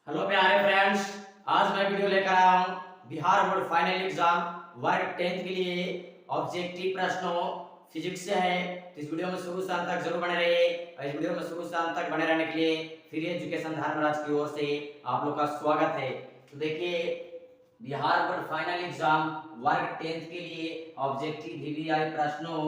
Hello प्यारे friends, आज मैं वीडियो लेकर आया हूँ बिहार बोर्ड फाइनल एग्जाम वर्ग 10th के लिए ऑब्जेक्टिव प्रश्नों फिजिक्स से है। तो इस वीडियो में शुरू से अंत तक जरूर बने रहिए और इस वीडियो में शुरू से अंत तक बने रहने के लिए फ्री एजुकेशन धर्मराज की ओर से आप लोग का स्वागत है। तो देखिए, बिहार बोर्ड फाइनल एग्जाम वर्ग 10th के लिए ऑब्जेक्टिव वीवीआई प्रश्नों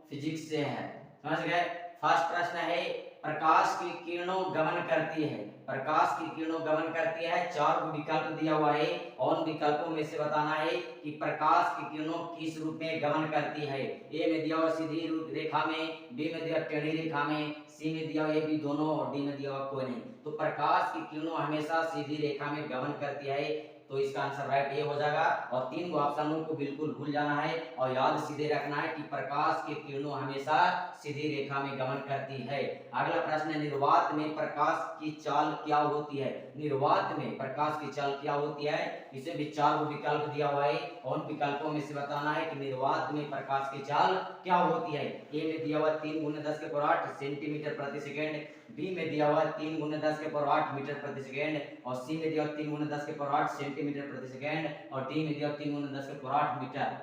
फिजिक्स से है। समझ गए? फर्स्ट प्रश्न है, प्रकाश की किरणों गमन करती है। प्रकाश की किरणों गमन करती है। चार विकल्प दिया हुआ है और उन विकल्पों में से बताना है कि प्रकाश की किरणों किस रूप में गमन करती है। ए में दिया हुआ सीधी रेखा में, बी में दिया टेढ़ी रेखा में, सी में दिया हुआ ये भी दोनों और डी में दिया हुआ कोई नहीं। तो प्रकाश की किरणों हमेशा सीधी रेखा में गमन करती है, तो इसका आंसर राइट ए हो जाएगा। और तीन ऑप्शनों को बिल्कुल भूल जाना है और याद सीधे रखना है कि प्रकाश की किरणों हमेशा सीधी रेखा में गमन करती है। अगला प्रश्न है, निर्वात में प्रकाश की चाल क्या होती है। निर्वात में प्रकाश की चाल क्या होती है, इसे भी चार विकल्प दिया हुआ है और उन विकल्पों में से बताना है कि निर्वात में प्रकाश की चाल क्या होती है। ए में दिया हुआ 3 × 10⁸ सेंटीमीटर प्रति सेकेंड, बी में दिया हुआ 3 × 10⁸ मीटर प्रति सेकेंड और सी में दिया हुआ 3 × 10⁸ सेंटीमीटर प्रति सेकेंड और डी में दिया 3 × 10⁸ मीटर।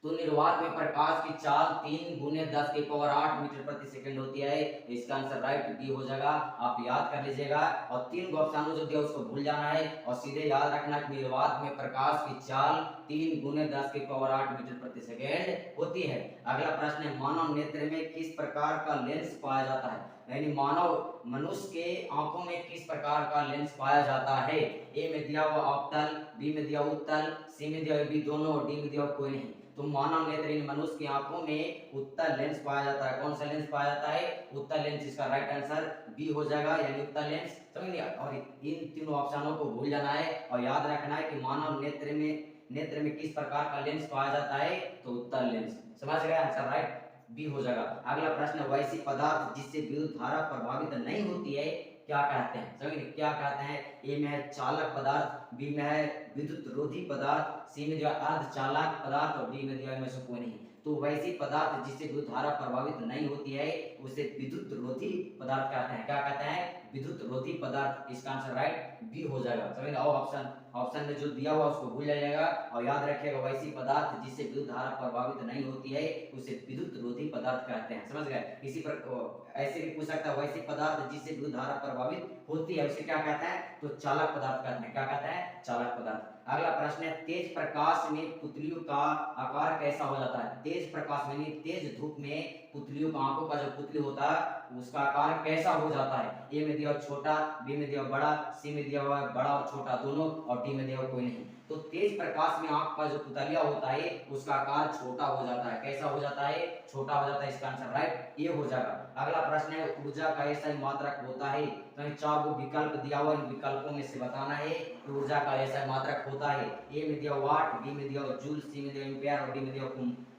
तो निर्वात में प्रकाश की चाल 3 × 10⁸ मीटर प्रति सेकंड होती है। इसका आंसर राइट बी हो जाएगा। आप याद कर लीजिएगा और तीन ऑप्शन जो दिया उसको भूल जाना है और सीधे याद रखना कि निर्वात में प्रकाश की चाल 3 × 10⁸ मीटर प्रति सेकंड होती है। अगला प्रश्न है, मानव नेत्र में किस प्रकार का लेंस पाया जाता है। यानी मानव मनुष्य के आंखों में किस प्रकार का लेंस पाया जाता है। ए में दिया हुआ ऑप्टल, बी में दिया उत्तल, सी में दिया हुआ बी दोनों और डी में दिया हुआ कोई नहीं। तो मानव नेत्र मनुष्य की आंखों में उत्तल लेंस पाया जाता है। कौन सा लेंस पाया जाता है? उत्तल लेंस। इसका राइट आंसर बी हो जाएगा, यानी उत्तल लेंस। समझ लिया? और इन तीनों ऑप्शनों को भूल जाना है और याद रखना है कि मानव नेत्र में किस प्रकार का लेंस पाया जाता है, तो उत्तल लेंस। समझ गए? आंसर राइट बी हो जाएगा। अगला प्रश्न, वैसी पदार्थ जिससे विद्युत धारा प्रभावित नहीं होती है क्या कहते हैं। समझिए क्या कहते हैं। ए में है चालक पदार्थ, बी में है विद्युत रोधी पदार्थ, सी में जो है अर्धचालक पदार्थ और डी में दिया में से कोई नहीं। तो वैसी पदार्थ जिससे विद्युत धारा प्रभावित नहीं होती है उसे विद्युत रोधी पदार्थ कहते हैं। क्या कहते हैं? विद्युत रोधी पदार्थ। इसका आंसर राइट बी हो जाएगा। समझिए ऑप्शन में जो दिया हुआ उसको भूल जाइएगा और याद रखिएगा, वैसी पदार्थ जिससे विद्युत धारा प्रभावित नहीं होती है उसे विद्युत रोधी पदार्थ कहते हैं। समझ गए? इसी पर ऐसे भी पूछ सकता है, वैसी पदार्थ जिससे विद्युत धारा प्रभावित होती है उसे क्या कहते हैं, तो चालक पदार्थ कहते हैं। क्या कहते हैं? चालक पदार्थ। अगला प्रश्न है, तेज प्रकाश में पुतलियों का आकार कैसा हो जाता है। तेज प्रकाश में तेज धूप में पुतलियों का आंखों का जो पुतली होता है उसका आकार कैसा हो जाता है। ए में दिया छोटा, बी में दिया बड़ा, सी में दिया हुआ बड़ा और छोटा दोनों और डी में दिया कोई नहीं। तो तेज प्रकाश में आंख का जो पुतलिया होता है उसका आकार छोटा हो जाता है। कैसा हो जाता है? छोटा हो जाता है। इसका आंसर राइट ये हो जाएगा। अगला प्रश्न है, ऊर्जा का ऐसा मात्रक होता है। तो चार विकल्प दिया हुआ, इन विकल्पों में से बताना है ऊर्जा का ऐसा मात्रक होता है। ए में दिया वाट, बी में दिया जूल, सी में दिया एम्पियर और डी में दिया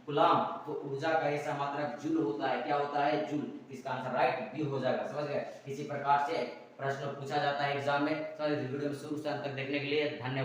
कूलाम। तो ऊर्जा का ऐसा मात्रक जूल होता है। क्या होता है? जूल। इसका आंसर राइट बी हो जाएगा। समझ गए? इसी प्रकार से प्रश्न पूछा जाता है एग्जाम में। तो वीडियो में शुरू से अंत तक देखने के लिए धन्यवाद।